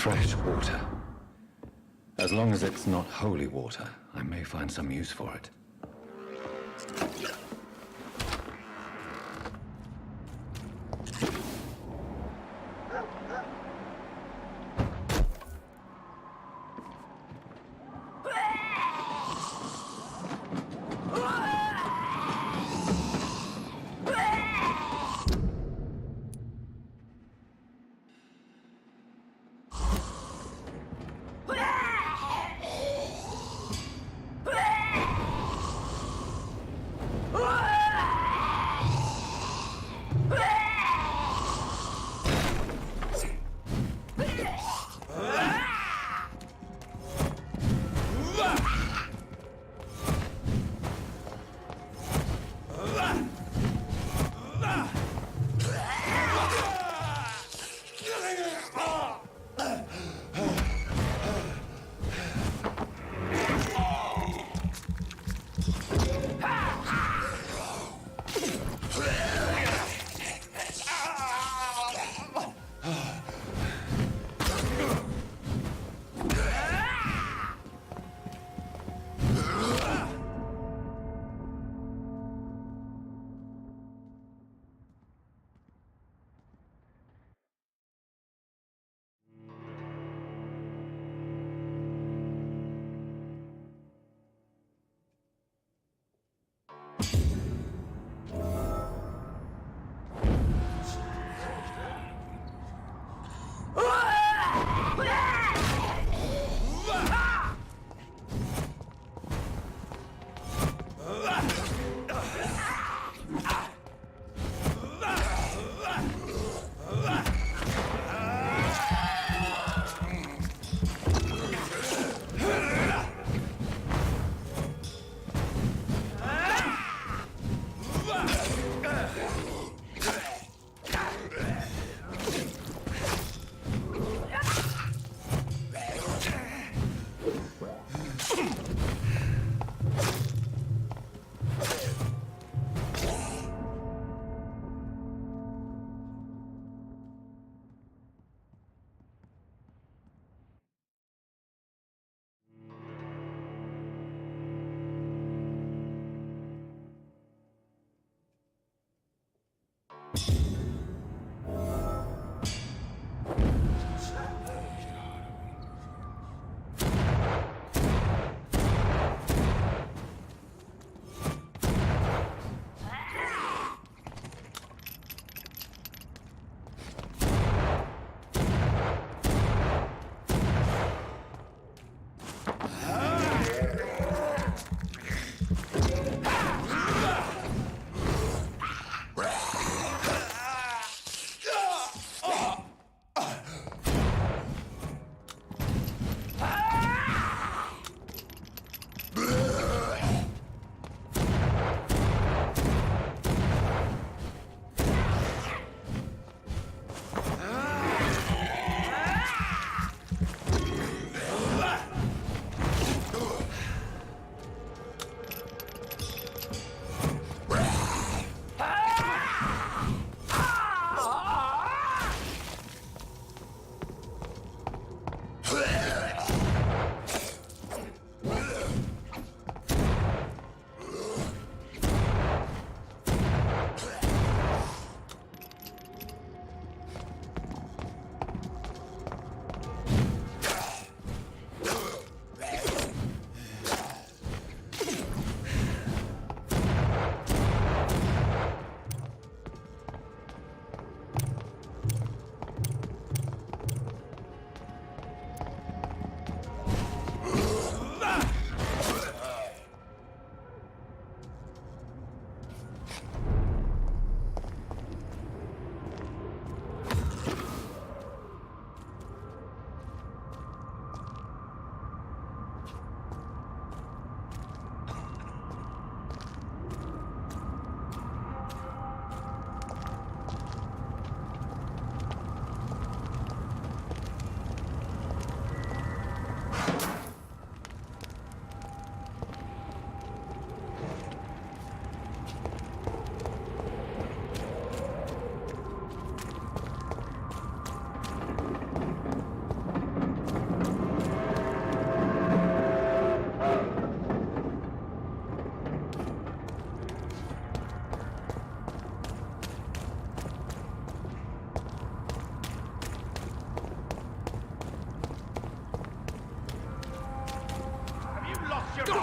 Fresh water. As long as it's not holy water, I may find some use for it.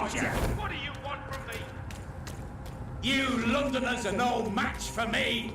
Roger! What do you want from me? You Londoners are no match for me!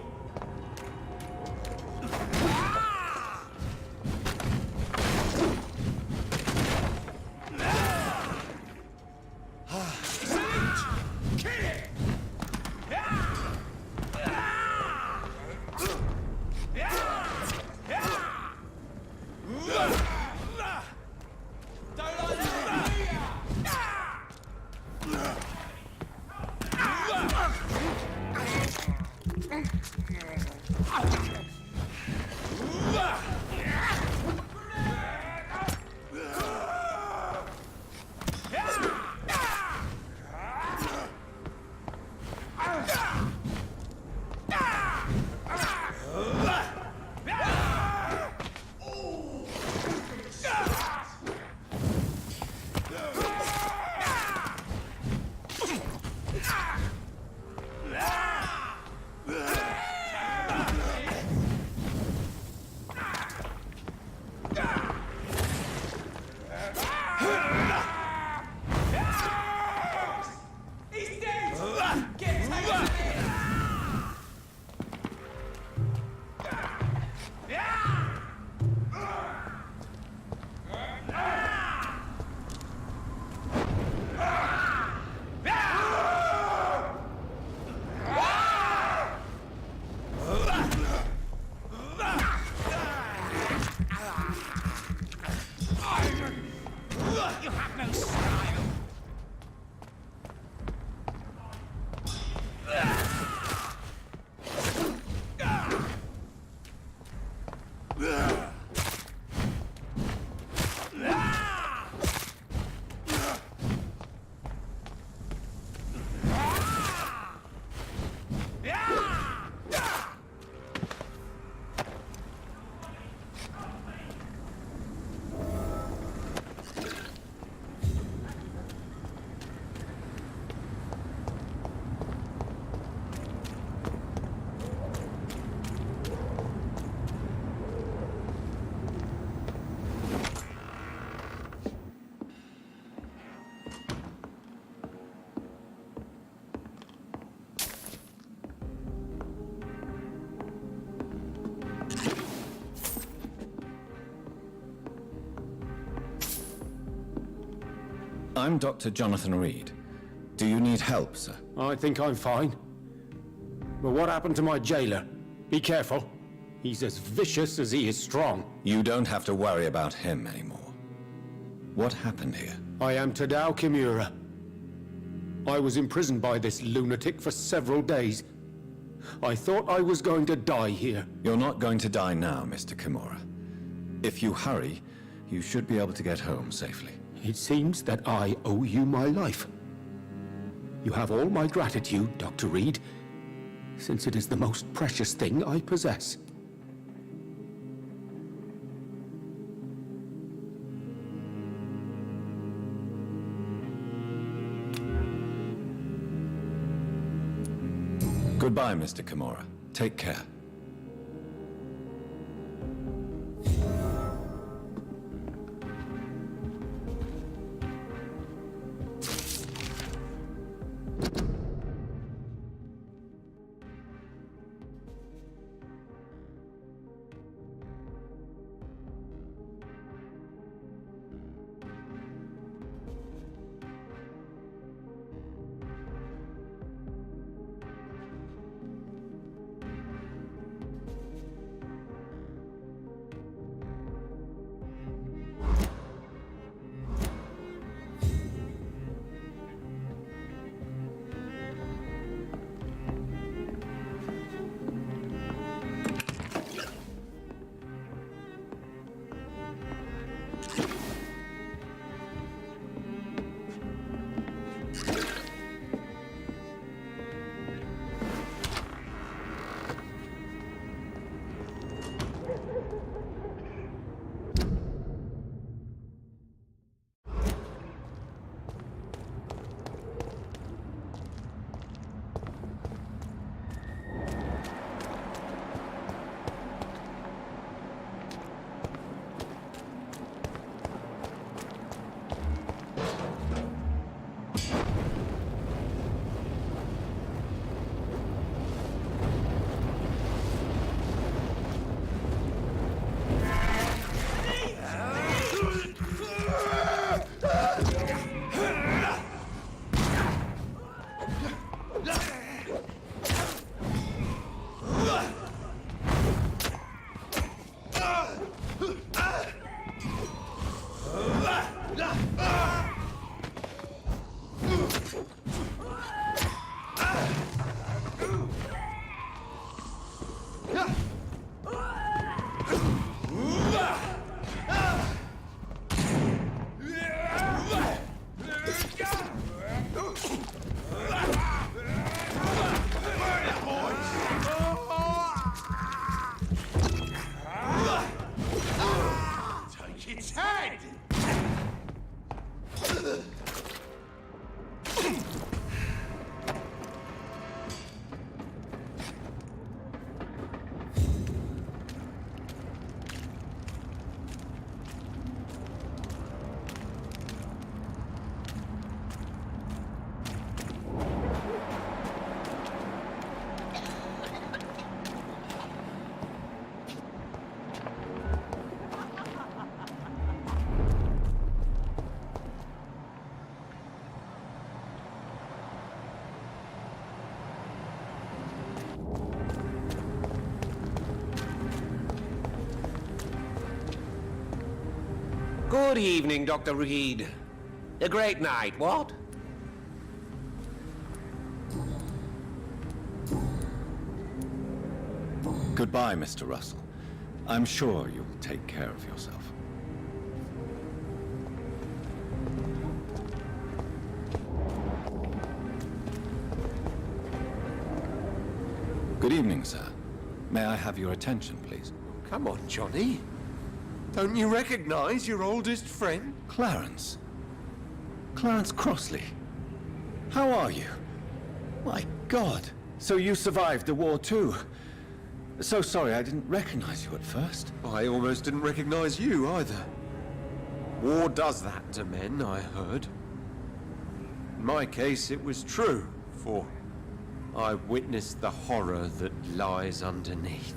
You have no style! I'm Dr. Jonathan Reed. Do you need help, sir? I think I'm fine. But what happened to my jailer? Be careful. He's as vicious as he is strong. You don't have to worry about him anymore. What happened here? I am Tadao Kimura. I was imprisoned by this lunatic for several days. I thought I was going to die here. You're not going to die now, Mr. Kimura. If you hurry, you should be able to get home safely. It seems that I owe you my life. You have all my gratitude, Dr. Reed, since it is the most precious thing I possess. Goodbye, Mr. Kimura. Take care. Good evening, Dr. Reed. A great night, what? Goodbye, Mr. Russell. I'm sure you'll take care of yourself. Good evening, sir. May I have your attention, please? Come on, Johnny. Don't you recognize your oldest friend? Clarence. Clarence Crossley. How are you? My God. So you survived the war too. So sorry I didn't recognize you at first. I almost didn't recognize you either. War does that to men, I heard. In my case, it was true, for I witnessed the horror that lies underneath.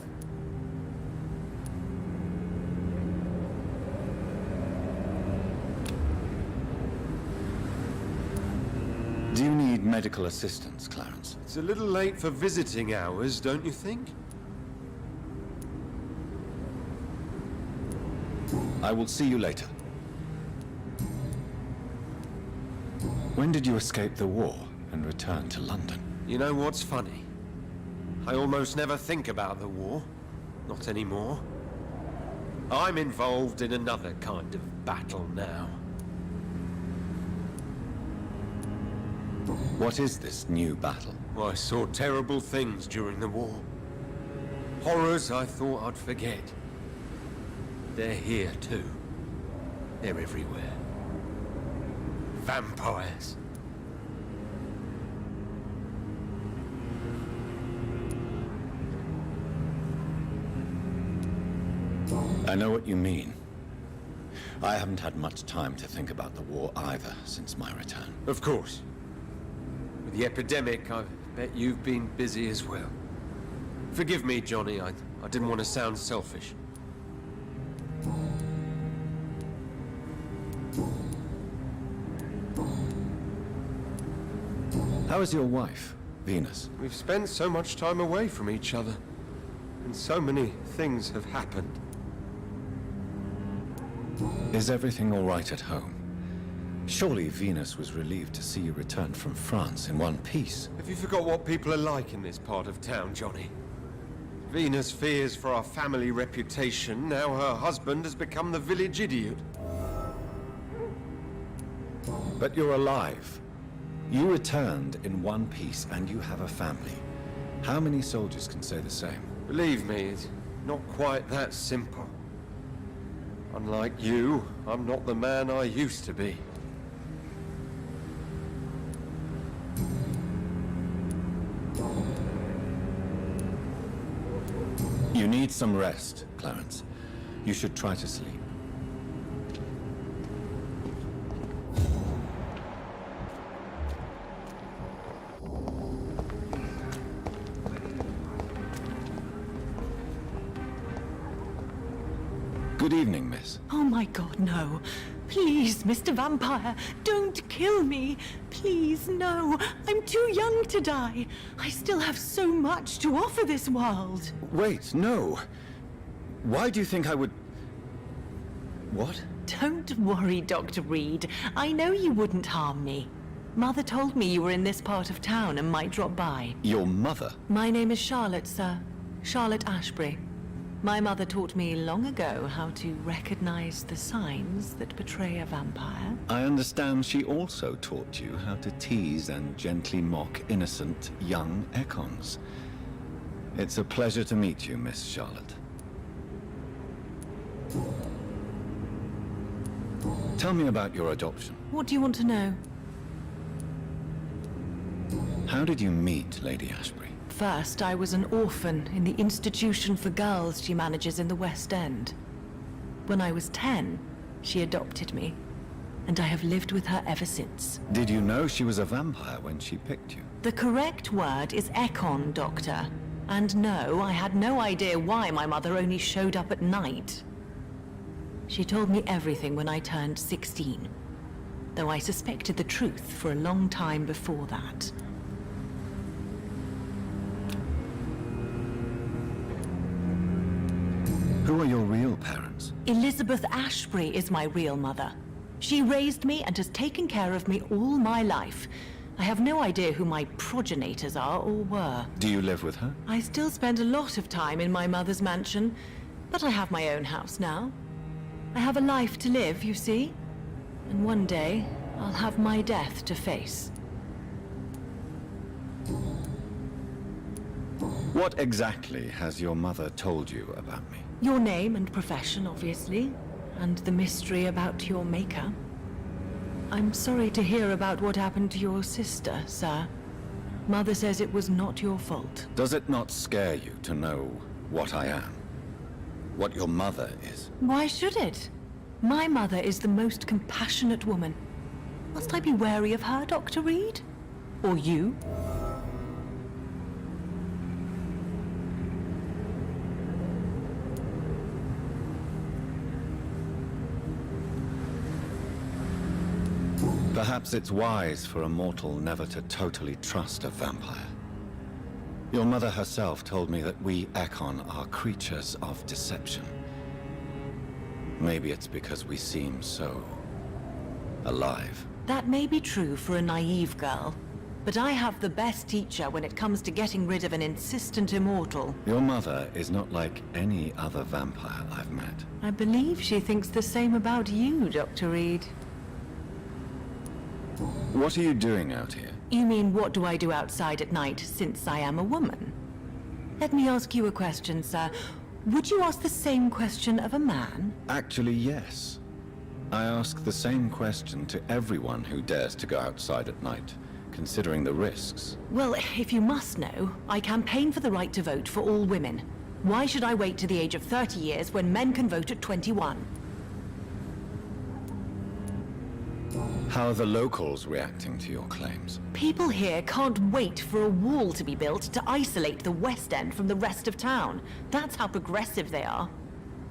Do you need medical assistance, Clarence? It's a little late for visiting hours, don't you think? I will see you later. When did you escape the war and return to London? You know what's funny? I almost never think about the war. Not anymore. I'm involved in another kind of battle now. What is this new battle? I saw terrible things during the war. Horrors I thought I'd forget. They're here too. They're everywhere. Vampires. I know what you mean. I haven't had much time to think about the war either since my return. Of course. With the epidemic, I bet you've been busy as well. Forgive me, Johnny. I didn't want to sound selfish. How is your wife, Venus? We've spent so much time away from each other, and so many things have happened. Is everything all right at home? Surely Venus was relieved to see you return from France in one piece. Have you forgot what people are like in this part of town, Johnny? Venus fears for our family reputation. Now her husband has become the village idiot. But you're alive. You returned in one piece and you have a family. How many soldiers can say the same? Believe me, it's not quite that simple. Unlike you, I'm not the man I used to be. You need some rest, Clarence. You should try to sleep. Good evening, miss. Oh my God, no. Please, Mr. Vampire, don't kill me. Please, no. I'm too young to die. I still have so much to offer this world. Wait, no. Why do you think I would... What? Don't worry, Dr. Reed. I know you wouldn't harm me. Mother told me you were in this part of town and might drop by. Your mother? My name is Charlotte, sir. Charlotte Ashbury. My mother taught me long ago how to recognize the signs that betray a vampire. I understand she also taught you how to tease and gently mock innocent young Ekons. It's a pleasure to meet you, Miss Charlotte. Tell me about your adoption. What do you want to know? How did you meet Lady Ashbury? First, I was an orphan in the institution for girls she manages in the West End. When I was 10, she adopted me, and I have lived with her ever since. Did you know she was a vampire when she picked you? The correct word is Ekon, Doctor. And no, I had no idea why my mother only showed up at night. She told me everything when I turned 16, though I suspected the truth for a long time before that. Who are your real parents? Elizabeth Ashbury is my real mother. She raised me and has taken care of me all my life. I have no idea who my progenitors are or were. Do you live with her? I still spend a lot of time in my mother's mansion, but I have my own house now. I have a life to live, you see? And one day, I'll have my death to face. What exactly has your mother told you about me? Your name and profession, obviously, and the mystery about your maker. I'm sorry to hear about what happened to your sister, sir. Mother says it was not your fault. Does it not scare you to know what I am? What your mother is? Why should it? My mother is the most compassionate woman. Must I be wary of her, Dr. Reed? Or you? Perhaps it's wise for a mortal never to totally trust a vampire. Your mother herself told me that we Ekon are creatures of deception. Maybe it's because we seem so alive. That may be true for a naive girl, but I have the best teacher when it comes to getting rid of an insistent immortal. Your mother is not like any other vampire I've met. I believe she thinks the same about you, Dr. Reed. What are you doing out here? You mean, what do I do outside at night since I am a woman? Let me ask you a question, sir. Would you ask the same question of a man? Actually, yes. I ask the same question to everyone who dares to go outside at night, considering the risks. Well, if you must know, I campaign for the right to vote for all women. Why should I wait to the age of 30 years when men can vote at 21? How are the locals reacting to your claims? People here can't wait for a wall to be built to isolate the West End from the rest of town. That's how progressive they are.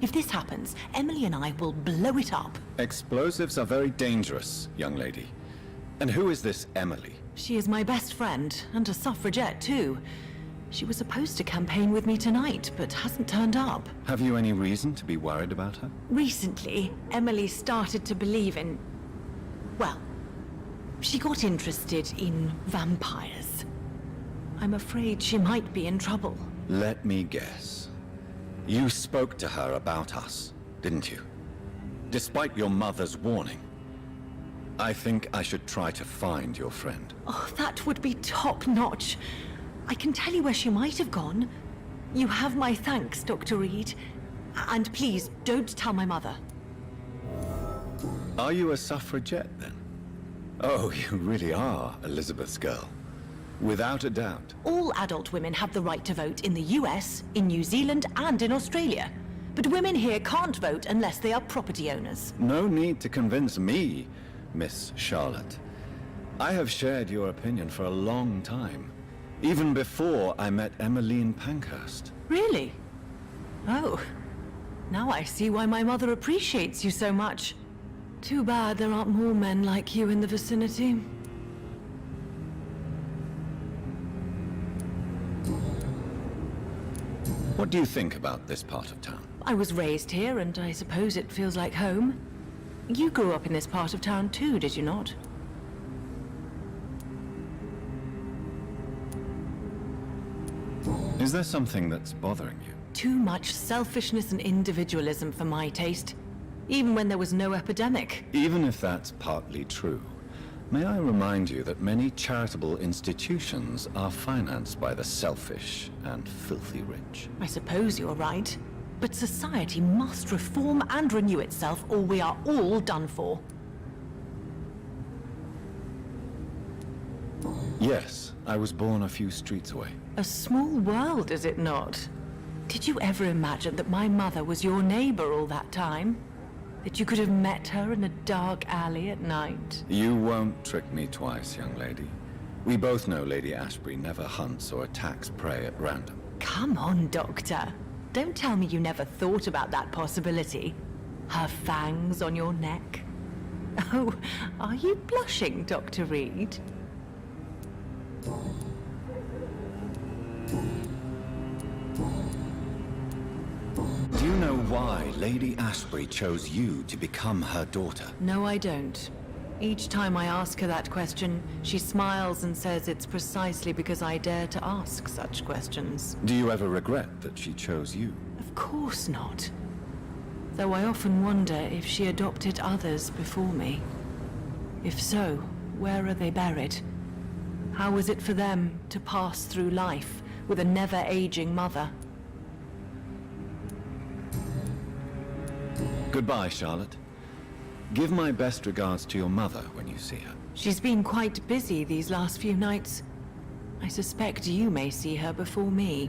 If this happens, Emily and I will blow it up. Explosives are very dangerous, young lady. And who is this Emily? She is my best friend, and a suffragette too. She was supposed to campaign with me tonight, but hasn't turned up. Have you any reason to be worried about her? Recently, Emily started to believe in... well, she got interested in vampires. I'm afraid she might be in trouble. Let me guess. You spoke to her about us, didn't you? Despite your mother's warning. I think I should try to find your friend. Oh, that would be top-notch. I can tell you where she might have gone. You have my thanks, Dr. Reed. And please, don't tell my mother. Are you a suffragette, then? Oh, you really are Elizabeth's girl. Without a doubt. All adult women have the right to vote in the US, in New Zealand, and in Australia. But women here can't vote unless they are property owners. No need to convince me, Miss Charlotte. I have shared your opinion for a long time. Even before I met Emmeline Pankhurst. Really? Oh. Now I see why my mother appreciates you so much. Too bad there aren't more men like you in the vicinity. What do you think about this part of town? I was raised here, and I suppose it feels like home. You grew up in this part of town too, did you not? Is there something that's bothering you? Too much selfishness and individualism for my taste. Even when there was no epidemic. Even if that's partly true, may I remind you that many charitable institutions are financed by the selfish and filthy rich. I suppose you're right. But society must reform and renew itself, or we are all done for. Yes, I was born a few streets away. A small world, is it not? Did you ever imagine that my mother was your neighbor all that time? That you could have met her in a dark alley at night? You won't trick me twice, young lady. We both know Lady Ashbury never hunts or attacks prey at random. Come on, Doctor. Don't tell me you never thought about that possibility. Her fangs on your neck. Oh, are you blushing, Dr. Reed? Do you know why Lady Ashbury chose you to become her daughter? No, I don't. Each time I ask her that question, she smiles and says it's precisely because I dare to ask such questions. Do you ever regret that she chose you? Of course not. Though I often wonder if she adopted others before me. If so, where are they buried? How was it for them to pass through life with a never-aging mother? Goodbye, Charlotte. Give my best regards to your mother when you see her. She's been quite busy these last few nights. I suspect you may see her before me.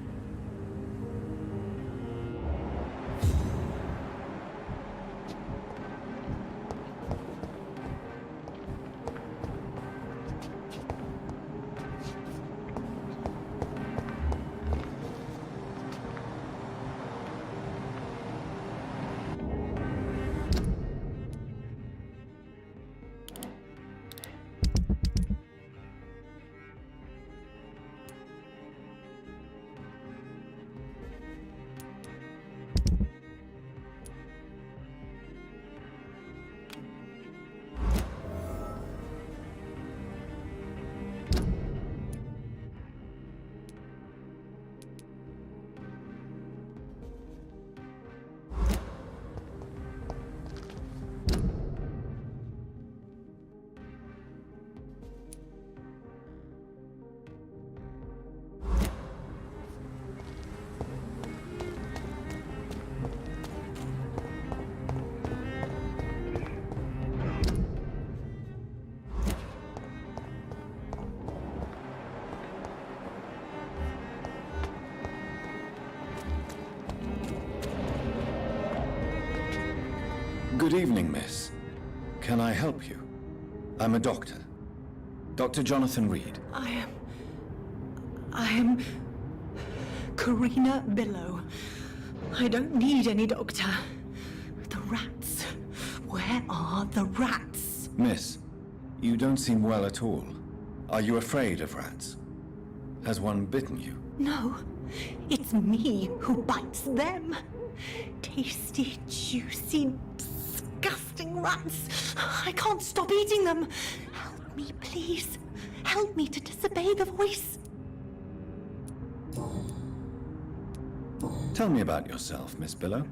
Good evening, miss. Can I help you? I'm a doctor. Dr. Jonathan Reed. I am Karina Billow. I don't need any doctor. The rats. Where are the rats? Miss, you don't seem well at all. Are you afraid of rats? Has one bitten you? No, it's me who bites them. Tasty, juicy, disgusting rats. I can't stop eating them. Help me, please. Help me to disobey the voice. Tell me about yourself, Miss Billow.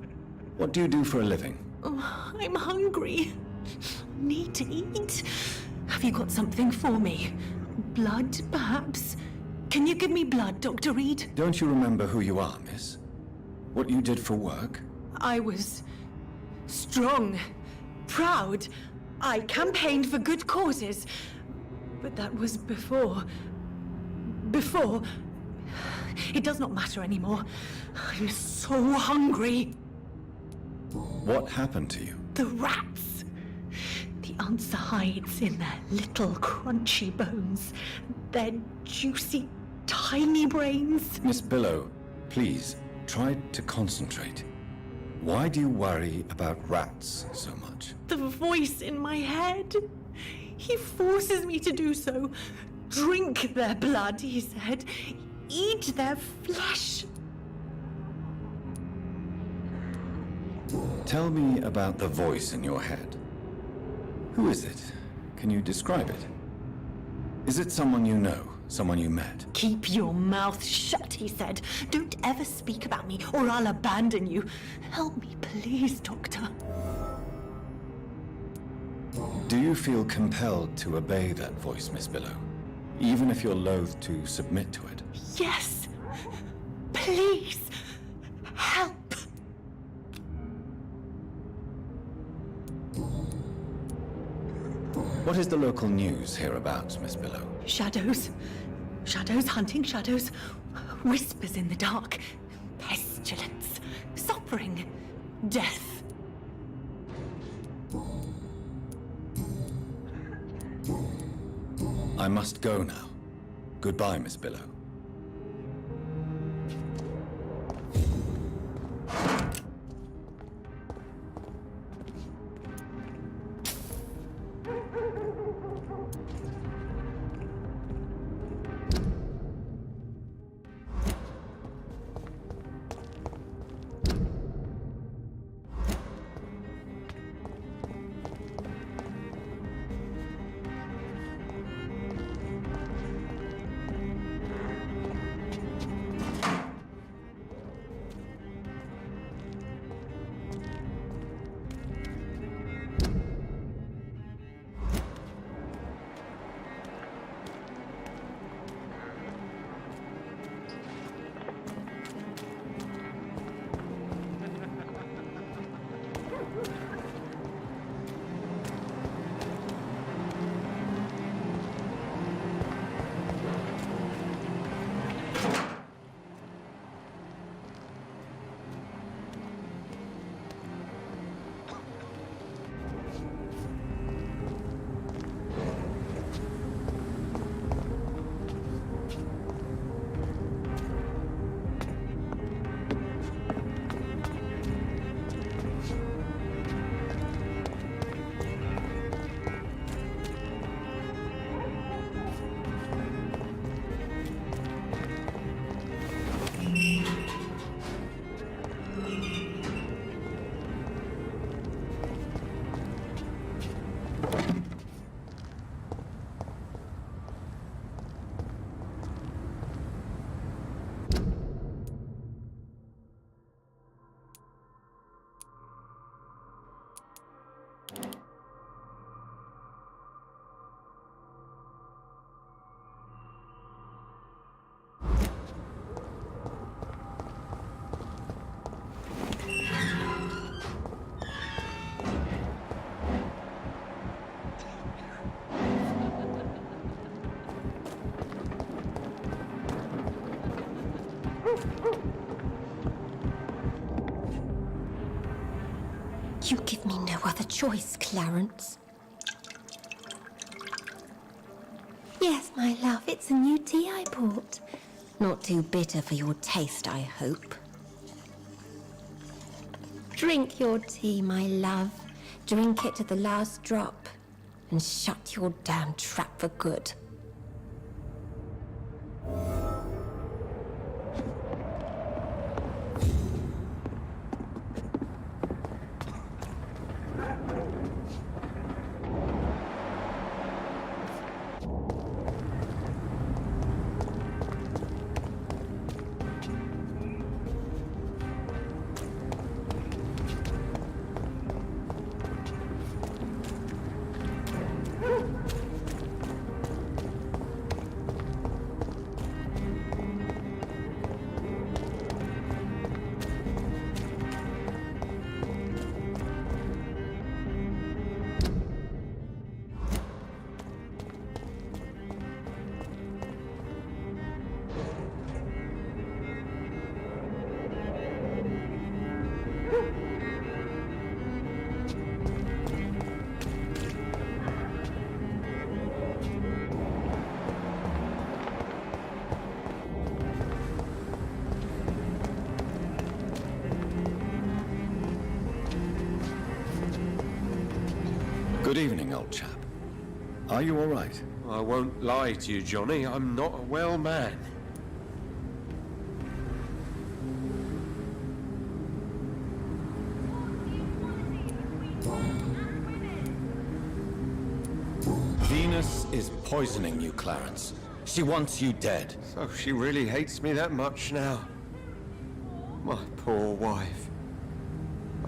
What do you do for a living? Oh, I'm hungry. Need to eat. Have you got something for me? Blood, perhaps? Can you give me blood, Dr. Reed? Don't you remember who you are, miss? What you did for work? I was strong, proud. I campaigned for good causes. But that was before. It does not matter anymore. I'm so hungry. What happened to you? The rats. The answer hides in their little crunchy bones. Their juicy, tiny brains. Miss Billow, please, try to concentrate. Why do you worry about rats so much? The voice in my head. He forces me to do so. Drink their blood, he said. Eat their flesh. Tell me about the voice in your head. Who is it? Can you describe it? Is it someone you know? Someone you met? Keep your mouth shut, he said. Don't ever speak about me, or I'll abandon you. Help me, please, Doctor. Do you feel compelled to obey that voice, Miss Billow? Even if you're loath to submit to it? Yes. Please. Help. What is the local news hereabouts, Miss Billow? Shadows. Shadows hunting shadows. Whispers in the dark. Pestilence. Suffering. Death. I must go now. Goodbye, Miss Billow. You give me no other choice, Clarence. Yes, my love, it's a new tea I bought. Not too bitter for your taste, I hope. Drink your tea, my love. Drink it to the last drop. And shut your damn trap for good. Good evening, old chap. Are you all right? I won't lie to you, Johnny. I'm not a well man. Venus is poisoning you, Clarence. She wants you dead. So she really hates me that much now. My poor wife.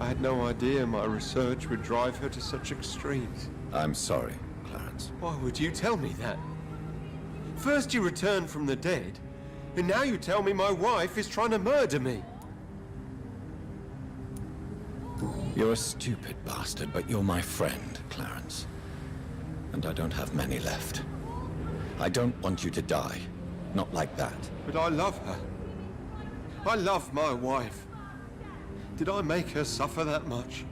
I had no idea my research would drive her to such extremes. I'm sorry, Clarence. Why would you tell me that? First you returned from the dead, and now you tell me my wife is trying to murder me. You're a stupid bastard, but you're my friend, Clarence. And I don't have many left. I don't want you to die. Not like that. But I love her. I love my wife. Did I make her suffer that much?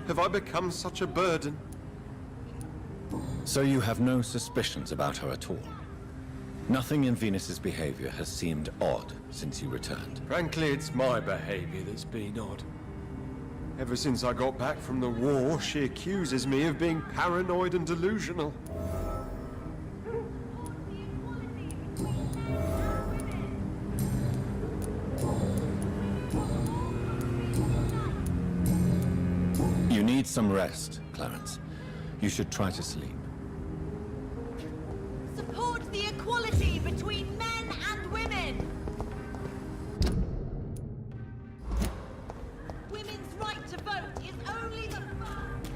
Have I become such a burden? So you have no suspicions about her at all? Nothing in Venus's behavior has seemed odd since you returned? Frankly, it's my behavior that's been odd. Ever since I got back from the war, she accuses me of being paranoid and delusional. You need some rest, Clarence. You should try to sleep. Support the equality between men and women! Women's right to vote is only the first.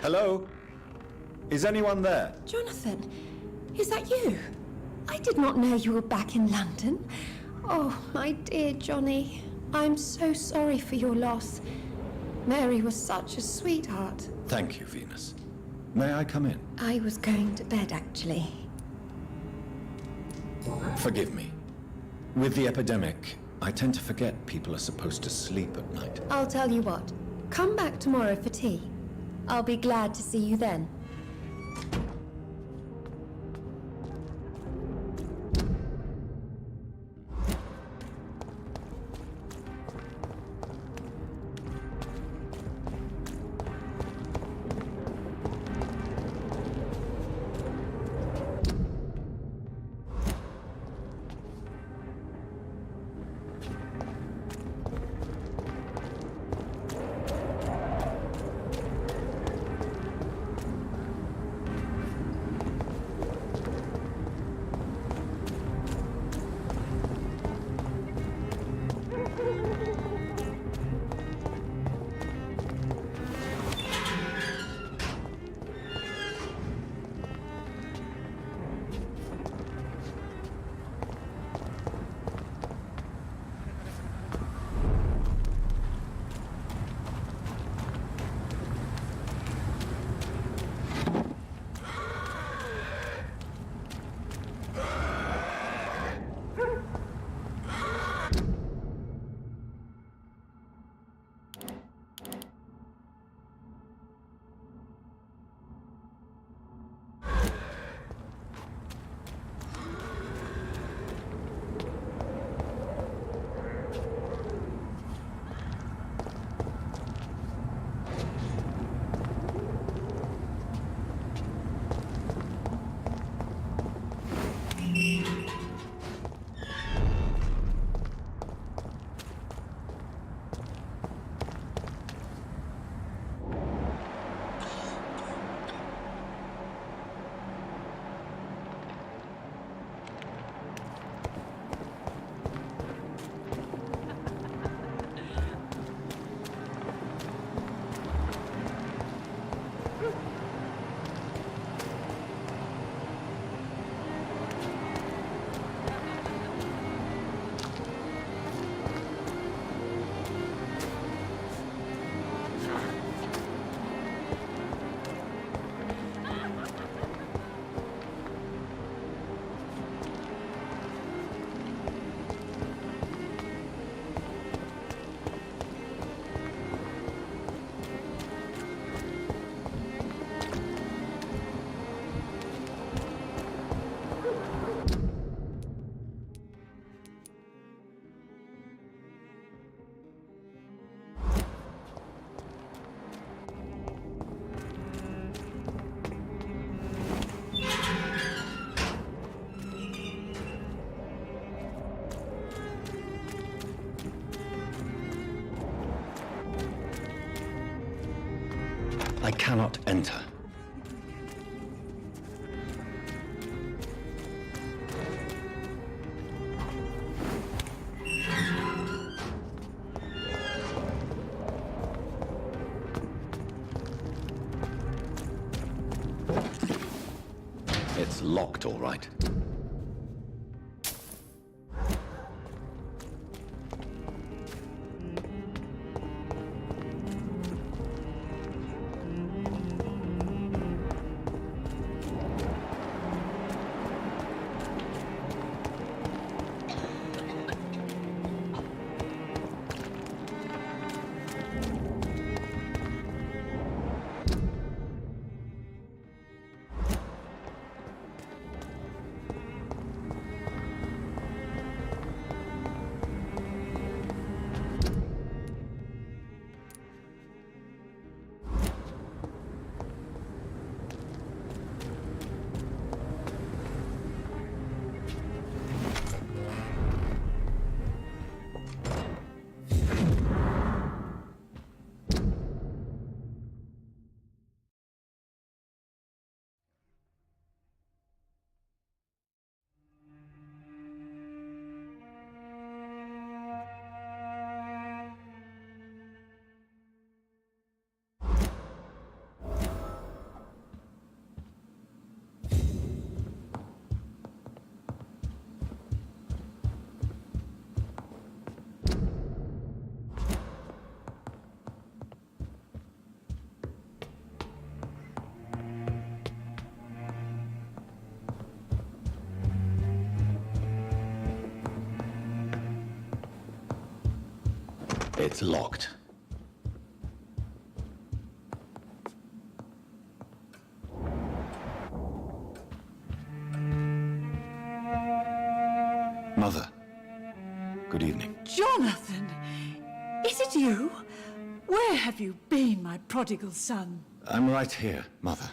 Hello? Is anyone there? Jonathan, is that you? I did not know you were back in London. Oh, my dear Johnny. I'm so sorry for your loss. Mary was such a sweetheart. Thank you, Venus. May I come in? I was going to bed, actually. Forgive me. With the epidemic, I tend to forget people are supposed to sleep at night. I'll tell you what. Come back tomorrow for tea. I'll be glad to see you then. I cannot enter. It's locked, all right. It's locked. Mother, good evening. Jonathan! Is it you? Where have you been, my prodigal son? I'm right here, Mother.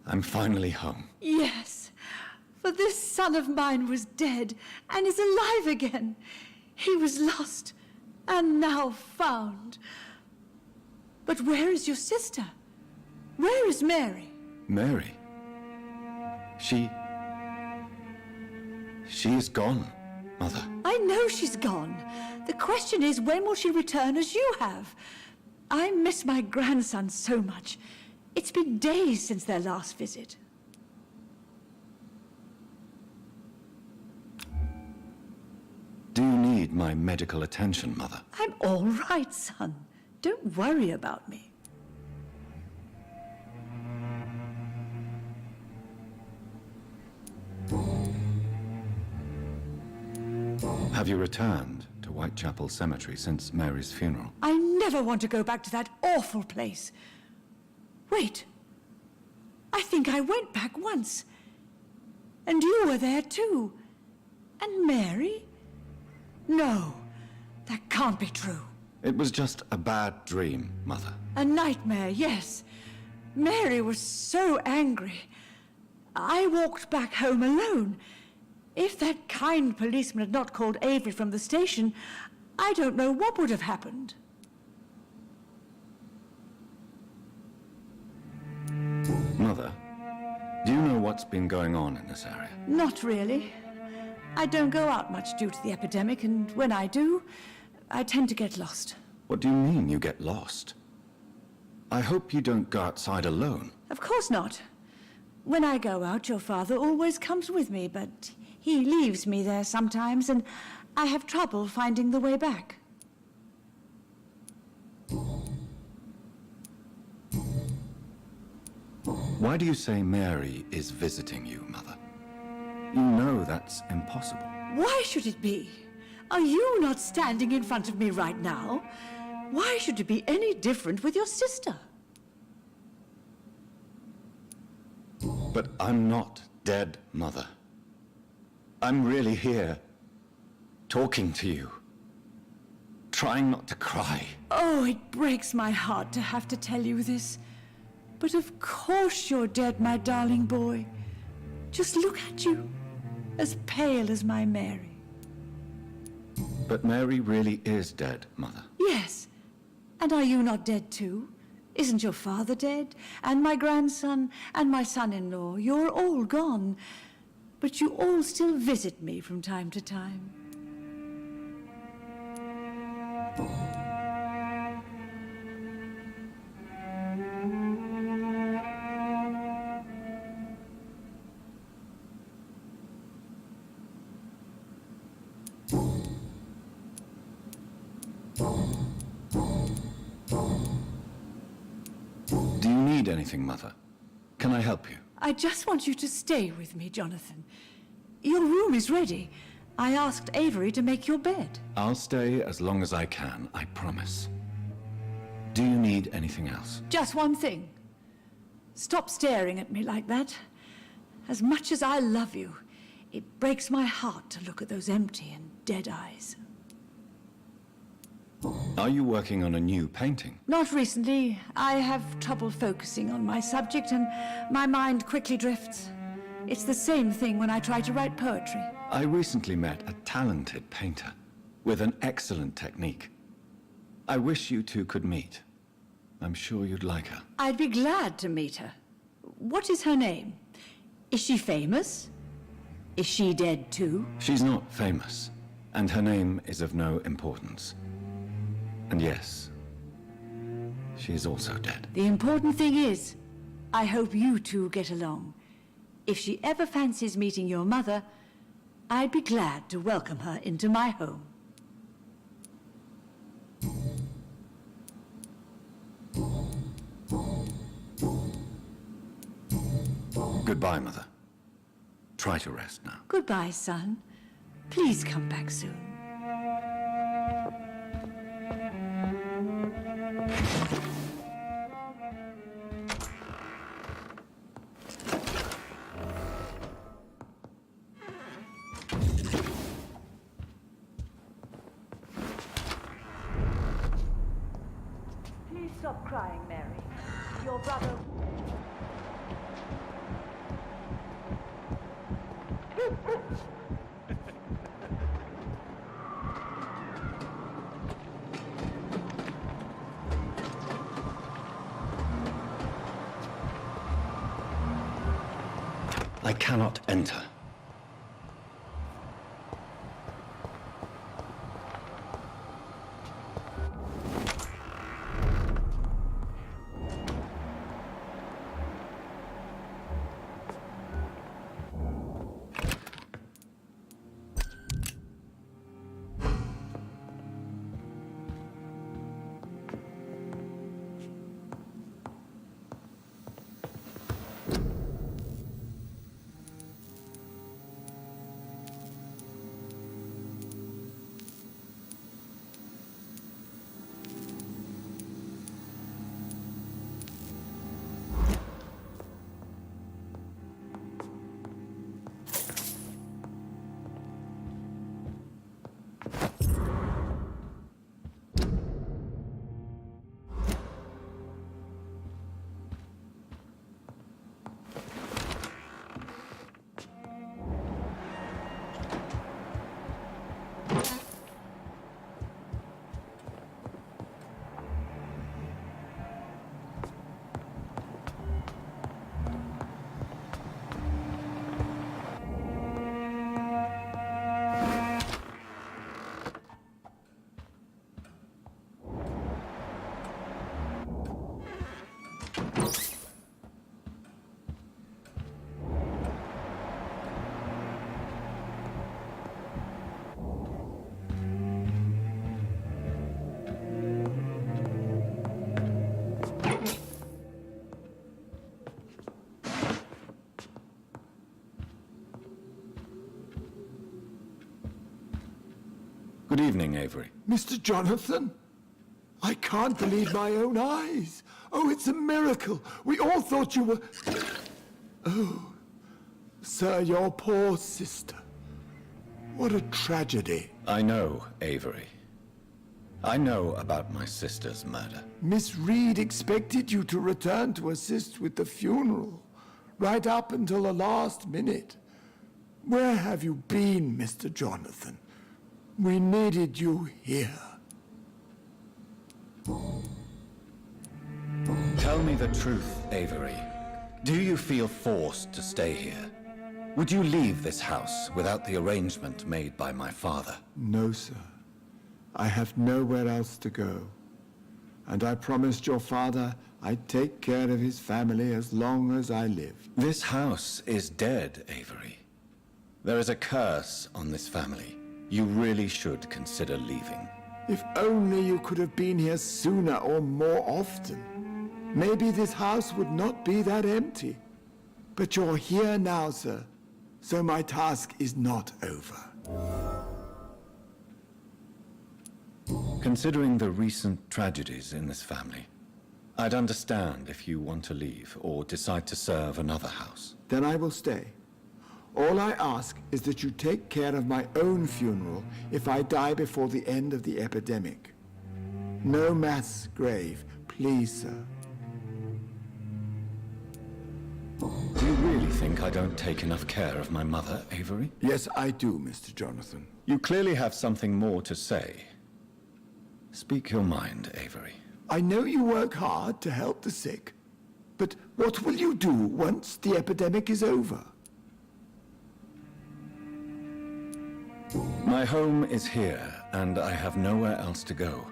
I'm finally home. Yes, for this son of mine was dead and is alive again. He was lost and now found. But where is your sister? Where is Mary? Mary? She is gone, Mother. I know she's gone. The question is, when will she return as you have? I miss my grandson so much. It's been days since their last visit. Do you need my medical attention, Mother? I'm all right, son. Don't worry about me. Have you returned to Whitechapel Cemetery since Mary's funeral? I never want to go back to that awful place. Wait. I think I went back once. And you were there too. And Mary? No, that can't be true. It was just a bad dream, Mother. A nightmare, yes. Mary was so angry. I walked back home alone. If that kind policeman had not called Avery from the station, I don't know what would have happened. Mother, do you know what's been going on in this area? Not really. I don't go out much due to the epidemic, and when I do, I tend to get lost. What do you mean you get lost? I hope you don't go outside alone. Of course not. When I go out, your father always comes with me, but he leaves me there sometimes, and I have trouble finding the way back. Why do you say Mary is visiting you, Mother? You know that's impossible. Why should it be? Are you not standing in front of me right now? Why should it be any different with your sister? But I'm not dead, Mother. I'm really here, talking to you, trying not to cry. Oh, it breaks my heart to have to tell you this. But of course you're dead, my darling boy. Just look at you, as pale as my Mary. But Mary really is dead, Mother. Yes. And are you not dead too? Isn't your father dead? And my grandson, and my son-in-law? You're all gone. But you all still visit me from time to time. Do you need anything, Mother? Can I help you? I just want you to stay with me, Jonathan. Your room is ready. I asked Avery to make your bed. I'll stay as long as I can, I promise. Do you need anything else? Just one thing. Stop staring at me like that. As much as I love you, it breaks my heart to look at those empty and dead eyes. Are you working on a new painting? Not recently. I have trouble focusing on my subject and my mind quickly drifts. It's the same thing when I try to write poetry. I recently met a talented painter with an excellent technique. I wish you two could meet. I'm sure you'd like her. I'd be glad to meet her. What is her name? Is she famous? Is she dead too? She's not famous, and her name is of no importance. And yes, she is also dead. The important thing is, I hope you two get along. If she ever fancies meeting your mother, I'd be glad to welcome her into my home. Goodbye, Mother. Try to rest now. Goodbye, son. Please come back soon. brother. I cannot enter. Good evening, Avery. Mr. Jonathan? I can't believe my own eyes. Oh, it's a miracle. We all thought you were... Oh, sir, your poor sister. What a tragedy. I know, Avery. I know about my sister's murder. Miss Reed expected you to return to assist with the funeral, right up until the last minute. Where have you been, Mr. Jonathan? We needed you here. Tell me the truth, Avery. Do you feel forced to stay here? Would you leave this house without the arrangement made by my father? No, sir. I have nowhere else to go. And I promised your father I'd take care of his family as long as I lived. This house is dead, Avery. There is a curse on this family. You really should consider leaving. If only you could have been here sooner or more often. Maybe this house would not be that empty. But you're here now, sir. So my task is not over. Considering the recent tragedies in this family, I'd understand if you want to leave or decide to serve another house. Then I will stay. All I ask is that you take care of my own funeral if I die before the end of the epidemic. No mass grave, please, sir. Do you really think I don't take enough care of my mother, Avery? Yes, I do, Mr. Jonathan. You clearly have something more to say. Speak your mind, Avery. I know you work hard to help the sick, but what will you do once the epidemic is over? My home is here, and I have nowhere else to go.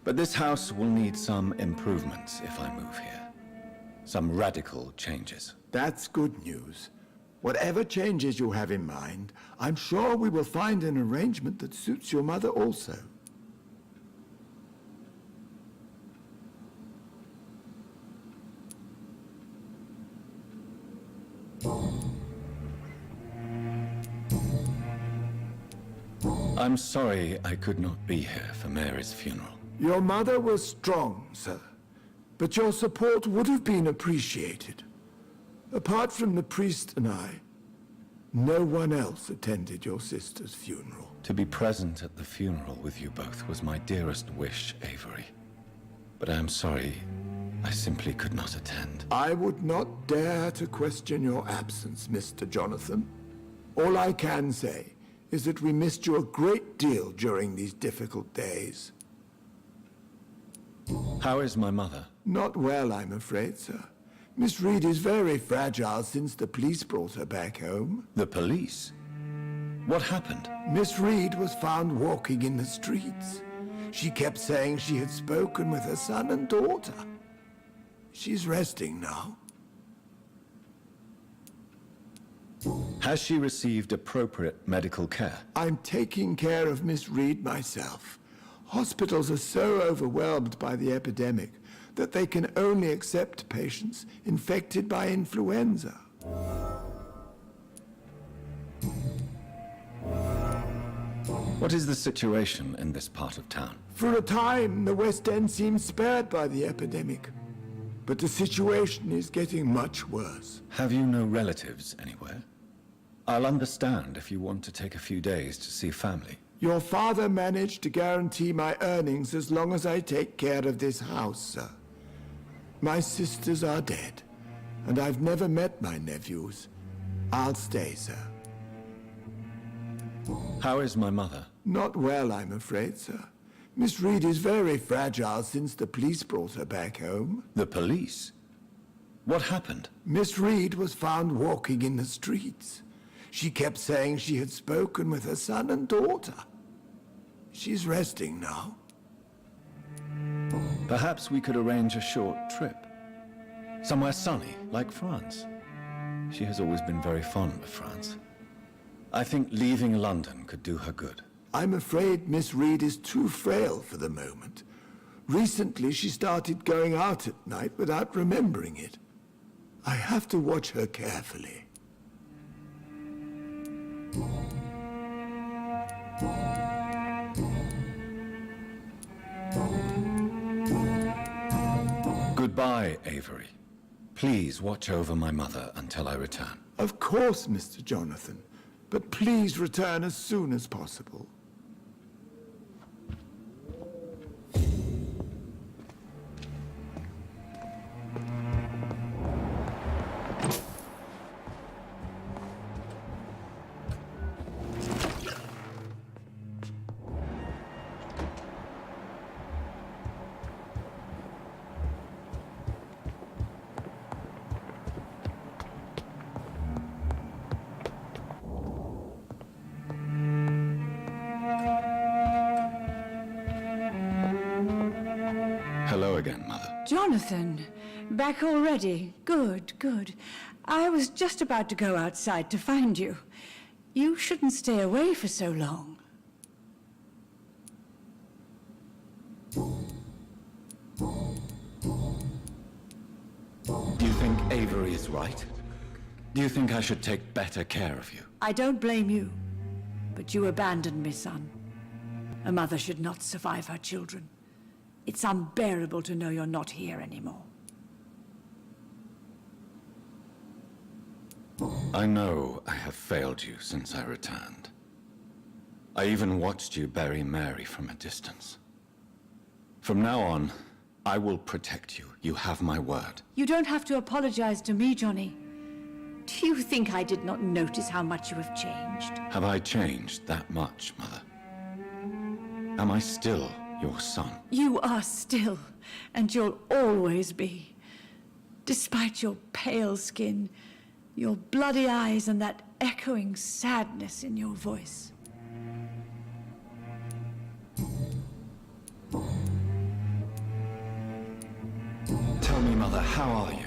But this house will need some improvements if I move here. Some radical changes. That's good news. Whatever changes you have in mind, I'm sure we will find an arrangement that suits your mother also. I'm sorry I could not be here for Mary's funeral. Your mother was strong, sir, but your support would have been appreciated. Apart from the priest and I, no one else attended your sister's funeral. To be present at the funeral with you both was my dearest wish, Avery. But I am sorry, I simply could not attend. I would not dare to question your absence, Mr. Jonathan. All I can say is that we missed you a great deal during these difficult days. How is my mother? Not well, I'm afraid, sir. Miss Reed is very fragile since the police brought her back home. The police? What happened? Miss Reed was found walking in the streets. She kept saying she had spoken with her son and daughter. She's resting now. Has she received appropriate medical care? I'm taking care of Miss Reed myself. Hospitals are so overwhelmed by the epidemic that they can only accept patients infected by influenza. What is the situation in this part of town? For a time, the West End seemed spared by the epidemic. But the situation is getting much worse. Have you no relatives anywhere? I'll understand if you want to take a few days to see family. Your father managed to guarantee my earnings as long as I take care of this house, sir. My sisters are dead, and I've never met my nephews. I'll stay, sir. How is my mother? Not well, I'm afraid, sir. Miss Reed is very fragile since the police brought her back home. The police? What happened? Miss Reed was found walking in the streets. She kept saying she had spoken with her son and daughter. She's resting now. Perhaps we could arrange a short trip. Somewhere sunny, like France. She has always been very fond of France. I think leaving London could do her good. I'm afraid Miss Reed is too frail for the moment. Recently, she started going out at night without remembering it. I have to watch her carefully. Goodbye, Avery. Please watch over my mother until I return. Of course, Mr. Jonathan. But please return as soon as possible. Hello again, Mother. Jonathan, back already? Good, good. I was just about to go outside to find you. You shouldn't stay away for so long. Do you think Avery is right? Do you think I should take better care of you? I don't blame you, but you abandoned me, son. A mother should not survive her children. It's unbearable to know you're not here anymore. I know I have failed you since I returned. I even watched you bury Mary from a distance. From now on, I will protect you. You have my word. You don't have to apologize to me, Johnny. Do you think I did not notice how much you have changed? Have I changed that much, Mother? Am I still your son? You are still, and you'll always be. Despite your pale skin, your bloody eyes, and that echoing sadness in your voice. Tell me, Mother, how are you?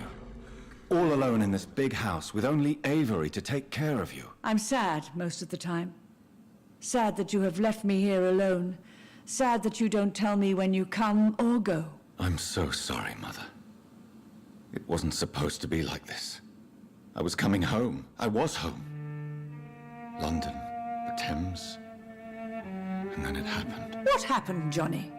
All alone in this big house with only Avery to take care of you. I'm sad most of the time. Sad that you have left me here alone. Sad that you don't tell me when you come or go. I'm so sorry, Mother. It wasn't supposed to be like this. I was coming home. I was home. London, the Thames, and then it happened. What happened, Johnny?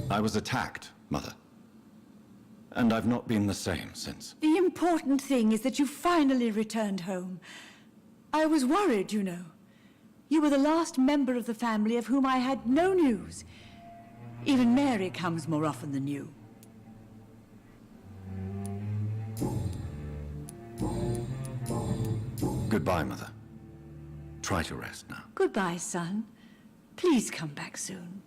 I was attacked, Mother. And I've not been the same since. The important thing is that you finally returned home. I was worried, you know. You were the last member of the family of whom I had no news. Even Mary comes more often than you. Goodbye, Mother. Try to rest now. Goodbye, son. Please come back soon.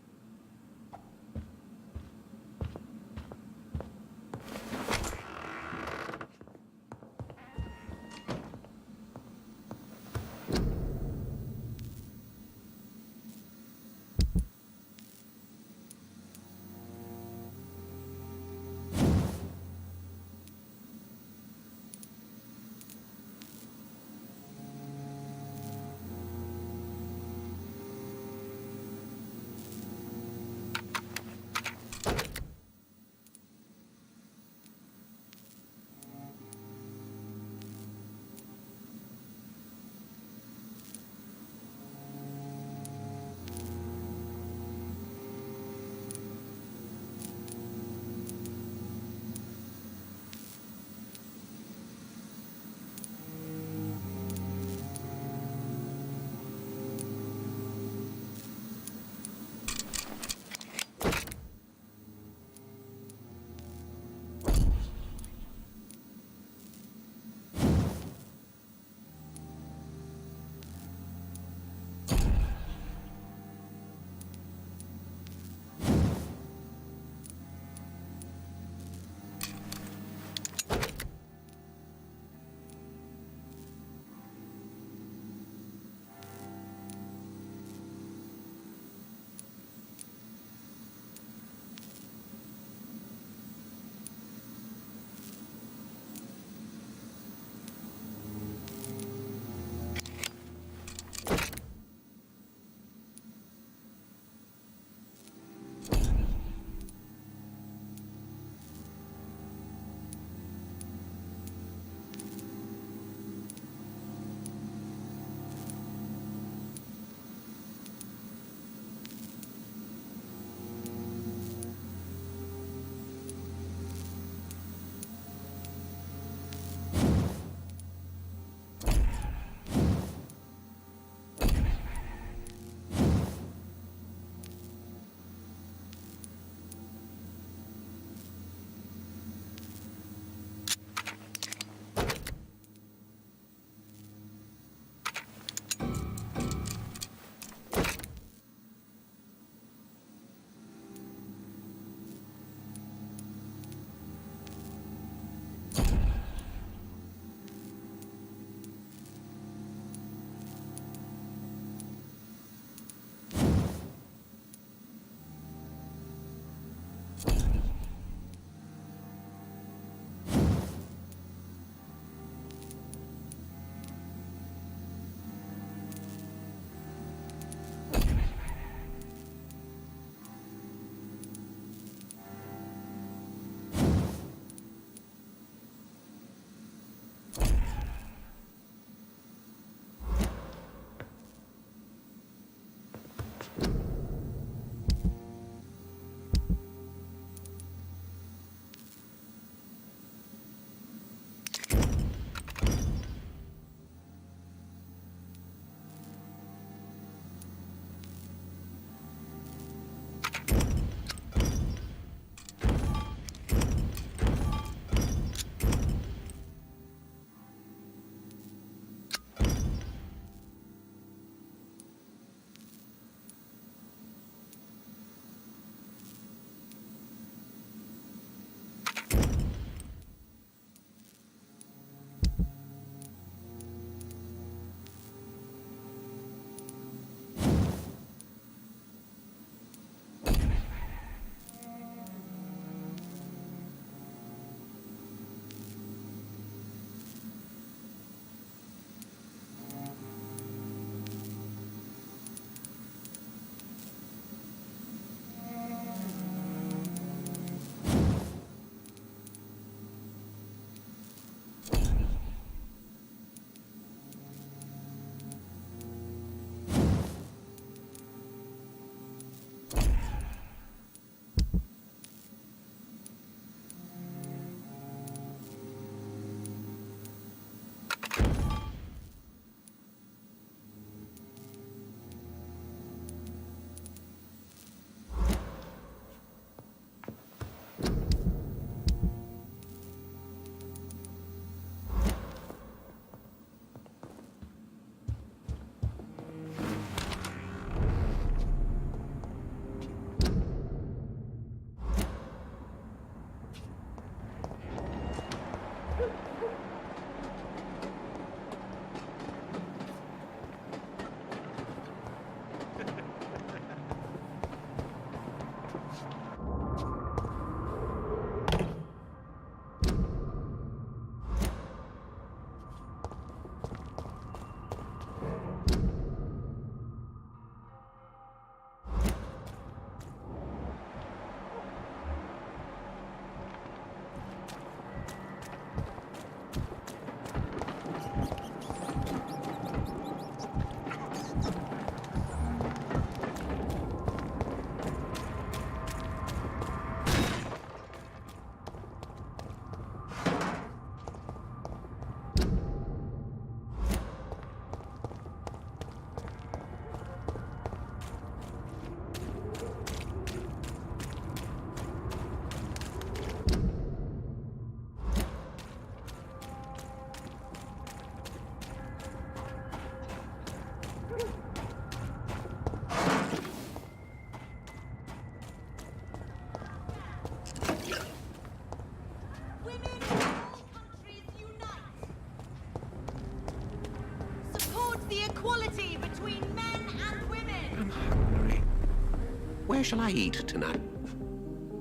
Where shall I eat tonight?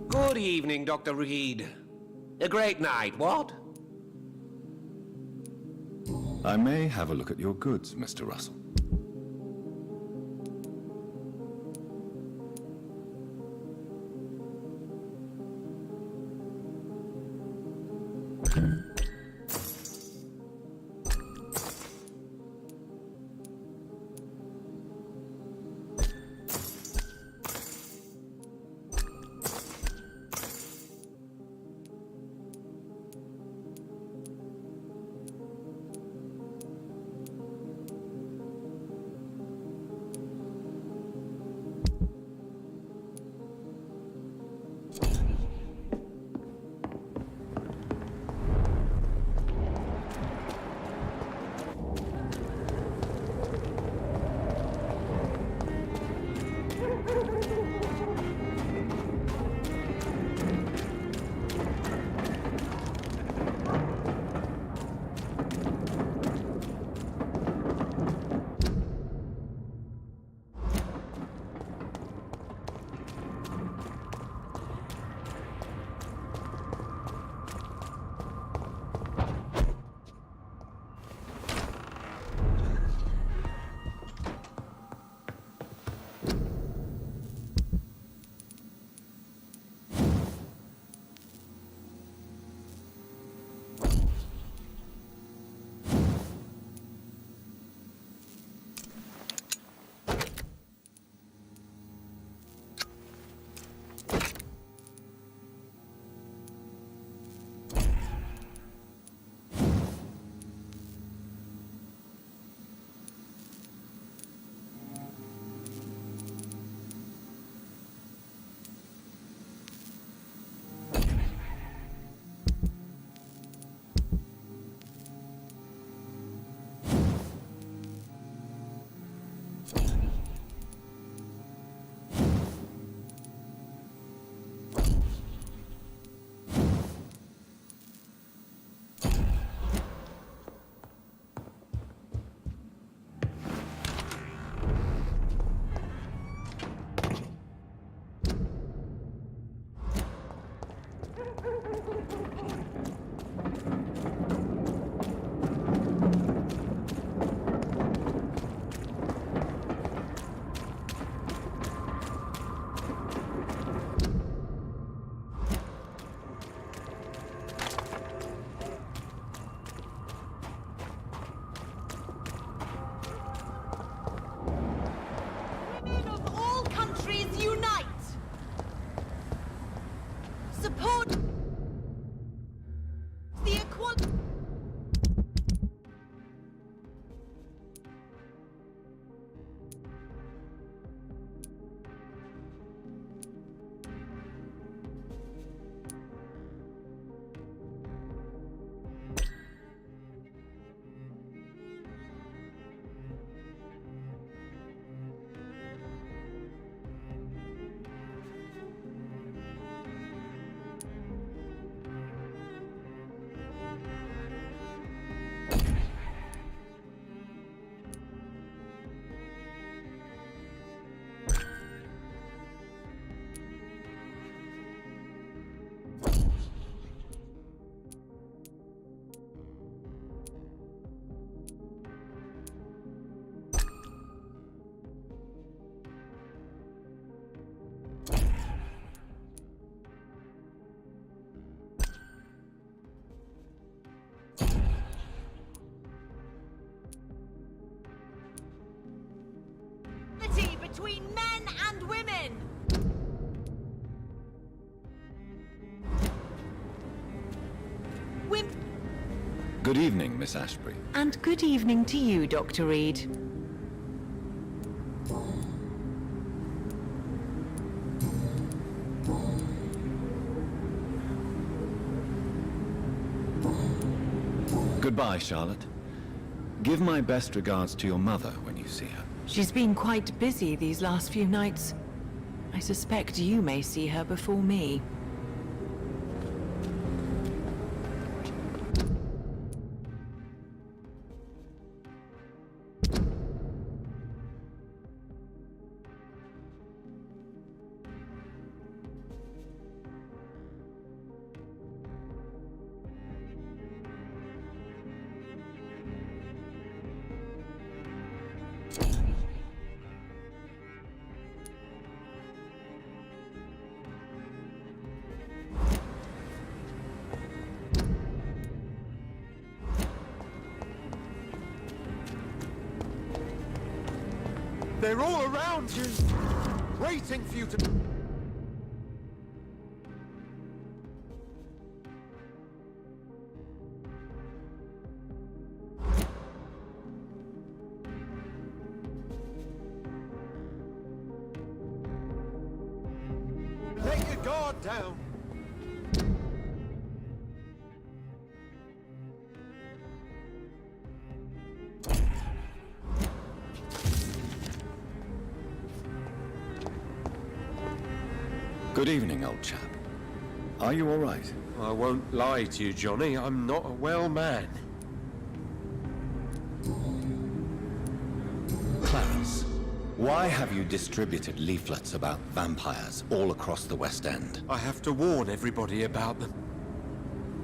Good evening, Dr. Reed. A great night, what? I may have a look at your goods, Mr. Russell. Women of all countries unite! Support the equality. Between men and women. Good evening, Miss Ashbury. And good evening to you, Dr. Reed. Goodbye, Charlotte. Give my best regards to your mother when you see her. She's been quite busy these last few nights. I suspect you may see her before me. They're all around you, waiting for you to... Let your guard down. Good evening, old chap. Are you all right? I won't lie to you, Johnny. I'm not a well man. Clarence, why have you distributed leaflets about vampires all across the West End? I have to warn everybody about them.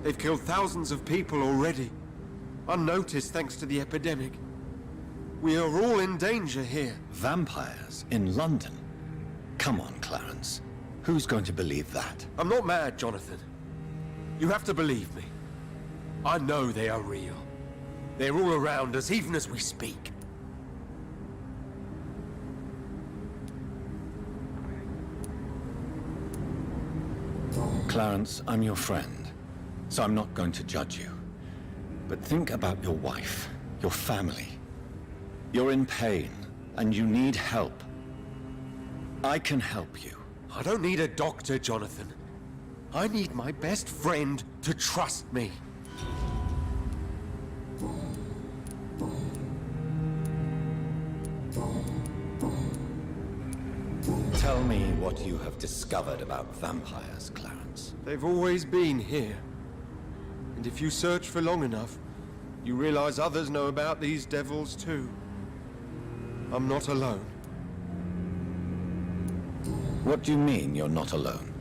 They've killed thousands of people already, unnoticed thanks to the epidemic. We are all in danger here. Vampires in London? Come on, Clarence. Who's going to believe that? I'm not mad, Jonathan. You have to believe me. I know they are real. They're all around us, even as we speak. Clarence, I'm your friend, so I'm not going to judge you. But think about your wife, your family. You're in pain, and you need help. I can help you. I don't need a doctor, Jonathan. I need my best friend to trust me. Tell me what you have discovered about vampires, Clarence. They've always been here. And if you search for long enough, you realize others know about these devils too. I'm not alone. What do you mean you're not alone?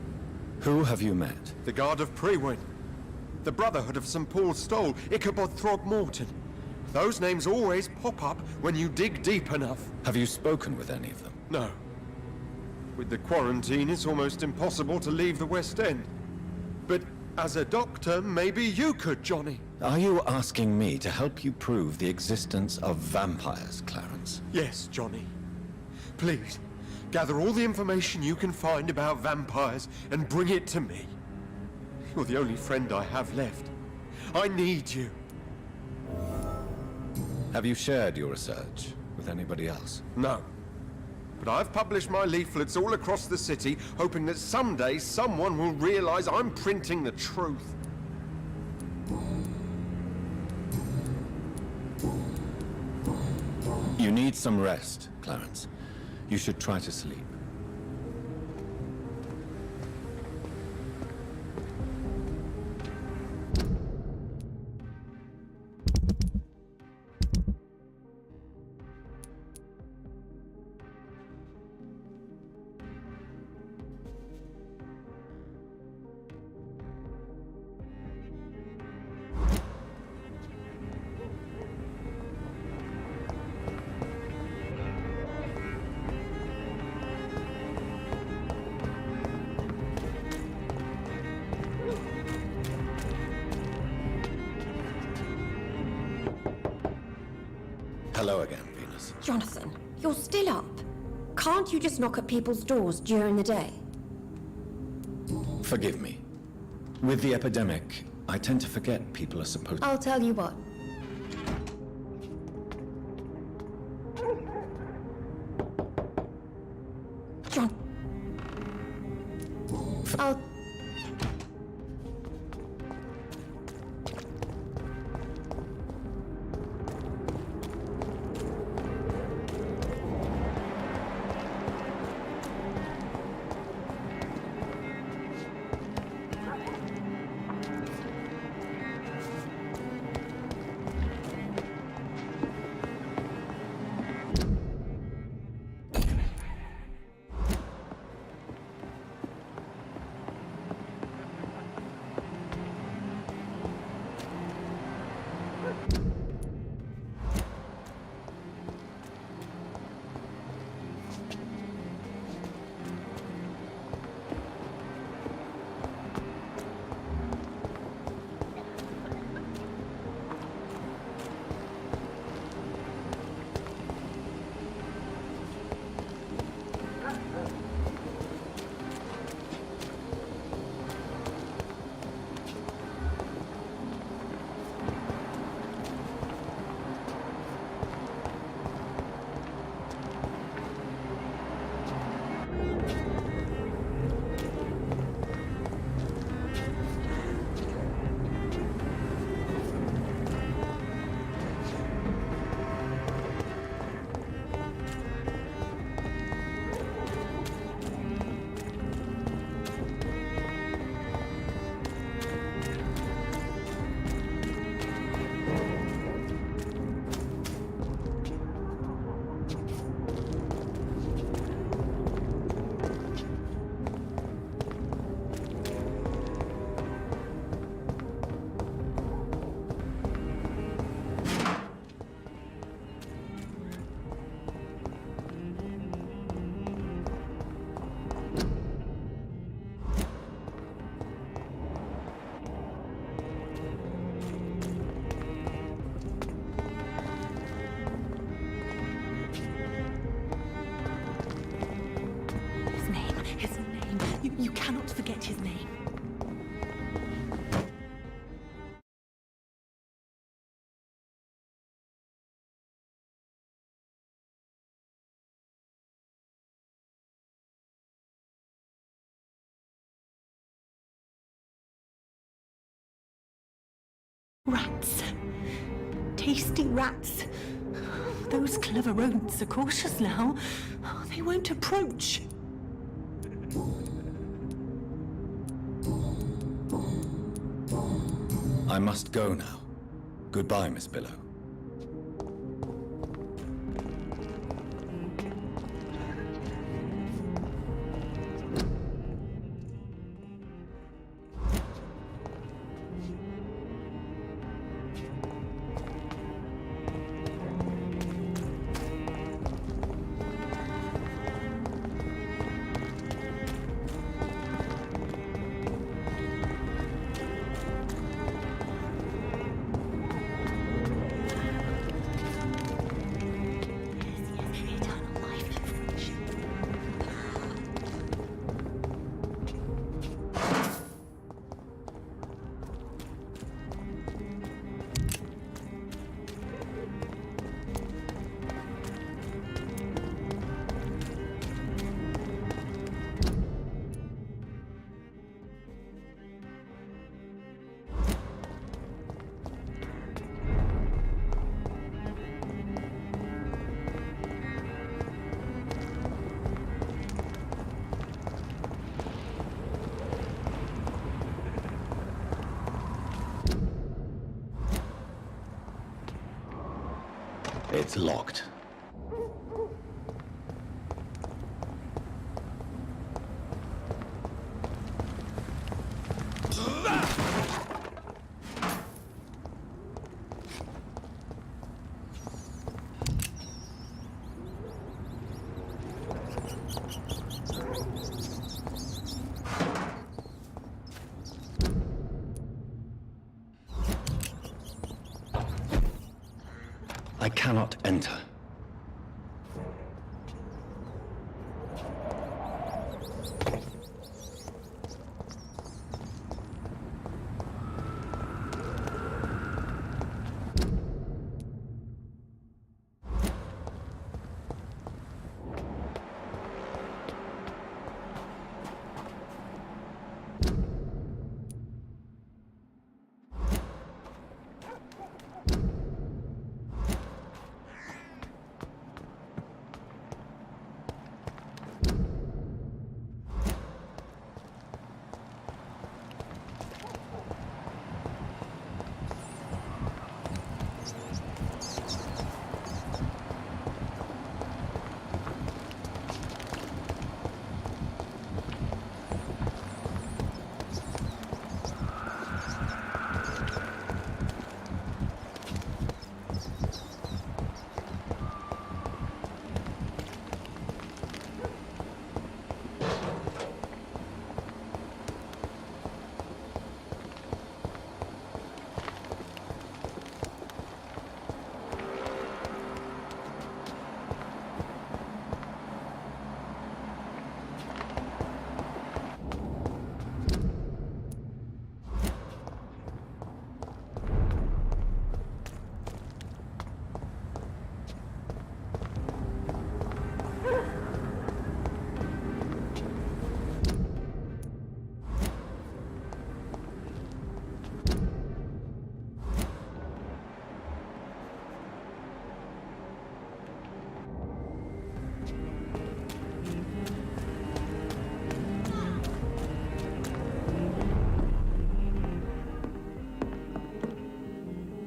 Who have you met? The Guard of Prewin, the Brotherhood of St. Paul's Stole, Ichabod Throgmorton. Those names always pop up when you dig deep enough. Have you spoken with any of them? No. With the quarantine, it's almost impossible to leave the West End. But as a doctor, maybe you could, Johnny. Are you asking me to help you prove the existence of vampires, Clarence? Yes, Johnny. Please, gather all the information you can find about vampires and bring it to me. You're the only friend I have left. I need you. Have you shared your research with anybody else? No. But I've published my leaflets all across the city, hoping that someday someone will realize I'm printing the truth. You need some rest, Clarence. You should try to sleep. Hello again, Venus. Jonathan, you're still up. Can't you just knock at people's doors during the day? Forgive me. With the epidemic, I tend to forget people are supposed to... I'll tell you what. John... I'll... Rats. Tasty rats. Those clever rodents are cautious now. They won't approach. I must go now. Goodbye, Miss Billow. It's locked. I cannot enter.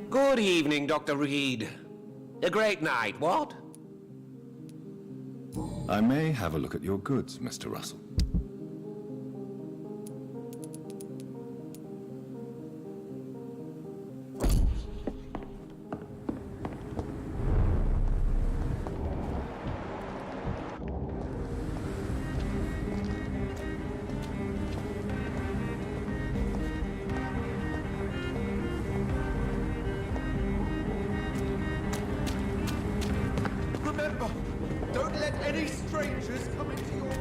Good evening, Dr. Reed. A great night, what? I may have a look at your goods, Mr. Russell. Remember, don't let any strangers come into your house.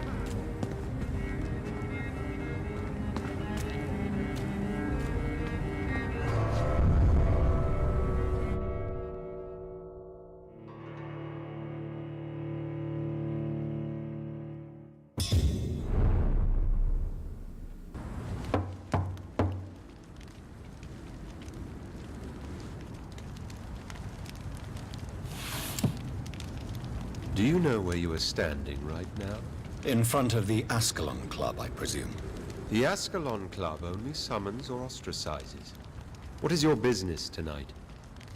Do you know where you are standing right now? In front of the Ascalon Club, I presume. The Ascalon Club only summons or ostracizes. What is your business tonight?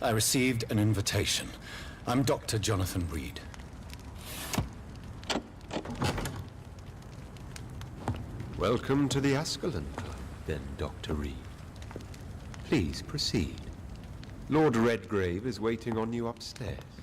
I received an invitation. I'm Dr. Jonathan Reed. Welcome to the Ascalon Club, then, Dr. Reed. Please proceed. Lord Redgrave is waiting on you upstairs.